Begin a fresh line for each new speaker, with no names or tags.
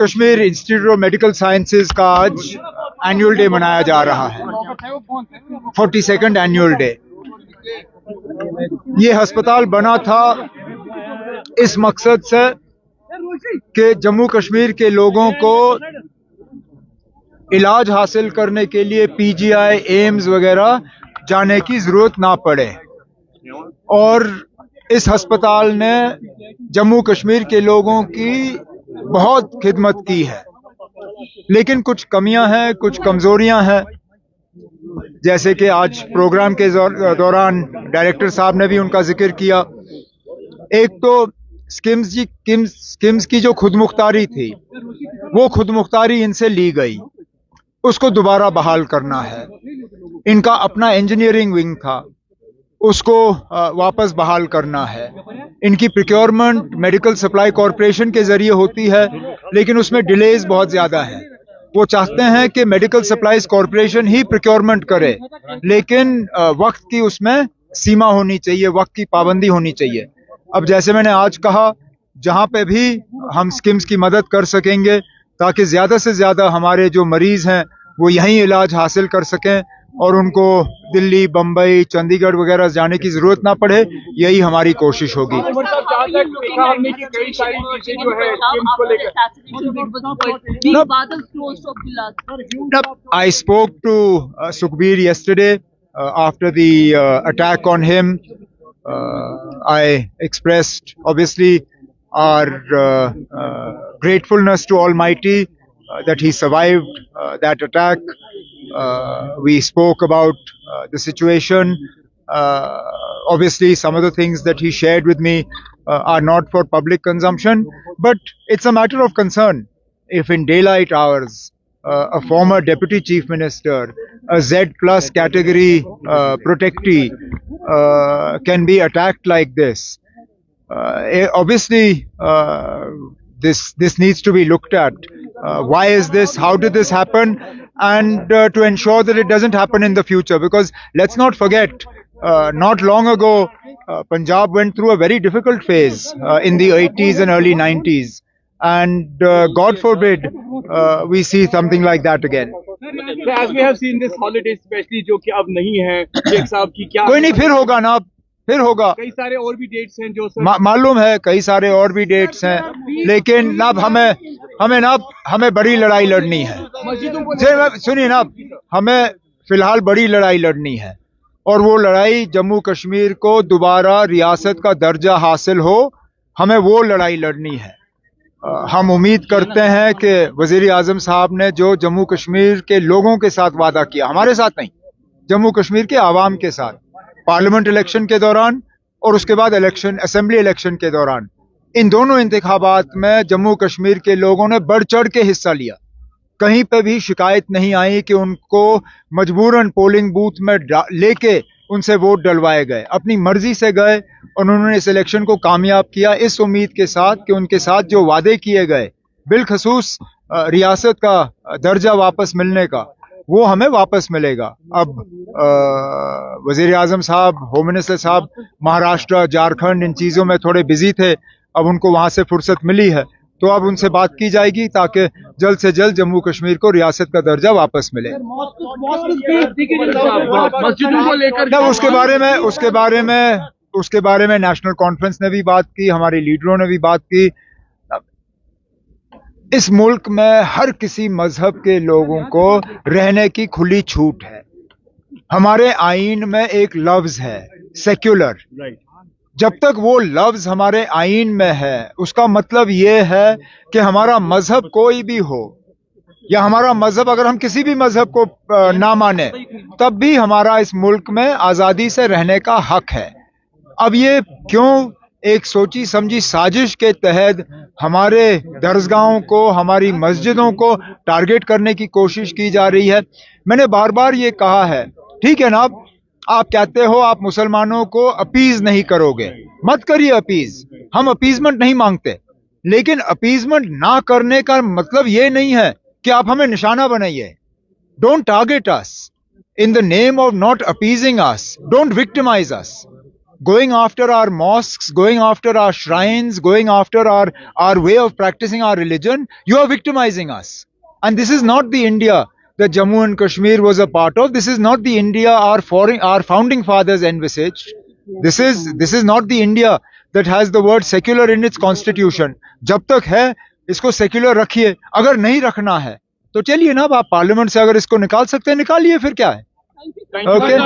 Kashmir institute of medical sciences का आज annual day मनाया जा रहा है, 42nd एनुअल डे। ये अस्पताल बना था इस मकसद से कि जम्मू कश्मीर के लोगों को इलाज हासिल करने के लिए पीजीआई, एम्स वगैरह जाने की जरूरत ना पड़े। और इस अस्पताल ने जम्मू कश्मीर के लोगों की बहुत खिदमत की है, लेकिन कुछ कमियां हैं, कुछ कमजोरियां हैं, जैसे कि आज प्रोग्राम के दौरान डायरेक्टर साहब ने भी उनका जिक्र किया। एक तो स्किम्स की जो खुदमुख्तारी थी, वो खुदमुख्तारी इनसे ली गई, उसको दोबारा बहाल करना है। इनका अपना इंजीनियरिंग विंग था, उसको वापस बहाल करना है। इनकी प्रोक्योरमेंट मेडिकल सप्लाई कॉरपोरेशन के जरिए होती है, लेकिन उसमें डिलेज बहुत ज्यादा है। वो चाहते हैं कि मेडिकल सप्लाईज कॉरपोरेशन ही प्रोक्योरमेंट करे, लेकिन वक्त की उसमें सीमा होनी चाहिए, वक्त की पाबंदी होनी चाहिए। अब जैसे मैंने आज कहा, जहां पे भी हम स्किम्स की मदद कर सकेंगे ताकि ज्यादा से ज्यादा हमारे जो मरीज हैं वो यहीं इलाज हासिल कर सकें और उनको दिल्ली, बम्बई, चंडीगढ़ वगैरह जाने की जरूरत ना पड़े, यही हमारी कोशिश होगी। I spoke to Sukhbir yesterday after the attack on him. I expressed obviously our gratefulness to Almighty that he survived that attack. We spoke about the situation. Obviously, some of the things that he shared with me are not for public consumption, but it's a matter of concern. If in daylight hours, a former deputy chief minister, a Z plus category protectee, can be attacked like this, obviously, this needs to be looked at. Why is this? How did this happen? And to ensure that it doesn't happen in the future, because let's not forget, not long ago, Punjab went through a very difficult phase in the 80s and early 90s, and God forbid we see something like that again.
So as we have seen this holiday, especially जो कि अब नहीं है, शेख साहब की क्या
कोई नहीं, फिर होगा ना, फिर होगा।
कई सारे और भी डेट्स हैं जो
मालूम है, कई सारे और भी डेट्स हैं, लेकिन ना हमें बड़ी लड़ाई लड़नी है। सुनिए ना, हमें फिलहाल बड़ी लड़ाई लड़नी है, और वो लड़ाई जम्मू कश्मीर को दोबारा रियासत का दर्जा हासिल हो, हमें वो लड़ाई लड़नी है। हम उम्मीद करते हैं कि वजीर आजम साहब ने जो जम्मू कश्मीर के लोगों के साथ वादा किया, हमारे साथ नहीं, जम्मू कश्मीर के आवाम के साथ, पार्लियामेंट इलेक्शन के दौरान और उसके बाद असेंबली इलेक्शन के दौरान, इन दोनों इंतखाबात में जम्मू कश्मीर के लोगों ने बढ़ चढ़ के हिस्सा लिया। कहीं पे भी शिकायत नहीं आई कि उनको मजबूरन पोलिंग बूथ में लेके उनसे वोट डलवाए गए। अपनी मर्जी से गए और उन्होंने इस इलेक्शन को कामयाब किया, इस उम्मीद के साथ कि उनके साथ जो वादे किए गए, बिलखसूस रियासत का दर्जा वापस मिलने का, वो हमें वापस मिलेगा। अब वजीर आजम साहब, होम मिनिस्टर साहब महाराष्ट्र, झारखंड, इन चीज़ों में थोड़े बिजी थे, अब उनको वहाँ से फुर्सत मिली है, तो अब उनसे बात की जाएगी ताकि जल्द से जल्द जम्मू कश्मीर को रियासत का दर्जा वापस मिले। उसके बारे में नेशनल कॉन्फ्रेंस ने भी बात की, हमारे लीडरों ने भी बात की। इस मुल्क में हर किसी मजहब के लोगों को रहने की खुली छूट है। हमारे आईन में एक लफ्ज है सेक्युलर। जब तक वो लफ्ज हमारे आईन में है, उसका मतलब ये है कि हमारा मजहब कोई भी हो, या हमारा मजहब अगर हम किसी भी मजहब को ना माने, तब भी हमारा इस मुल्क में आज़ादी से रहने का हक है। अब ये क्यों एक सोची समझी साजिश के तहत हमारे दरसगाहों को, हमारी मस्जिदों को टारगेट करने की कोशिश की जा रही है? मैंने बार बार ये कहा है, ठीक है ना, आप कहते हो आप मुसलमानों को अपीज नहीं करोगे, मत करिए अपीज, हम अपीजमेंट नहीं मांगते, लेकिन अपीजमेंट ना करने का मतलब ये नहीं है कि आप हमें निशाना बनाइए। Don't target us in the name of not appeasing us, don't victimise us. going after our mosques, going after our shrines, going after our way of practicing our religion, you are victimizing us. And this is not the India that Jammu and Kashmir was a part of. This is not the India our founding fathers envisaged. This is not the India that has the word secular in its constitution. जब तक है इसको secular रखिए, अगर नहीं रखना है तो चलिए ना, आप पार्लियामेंट से अगर इसको निकाल सकते हैं निकालिए, फिर क्या है.
Thank you.
Okay.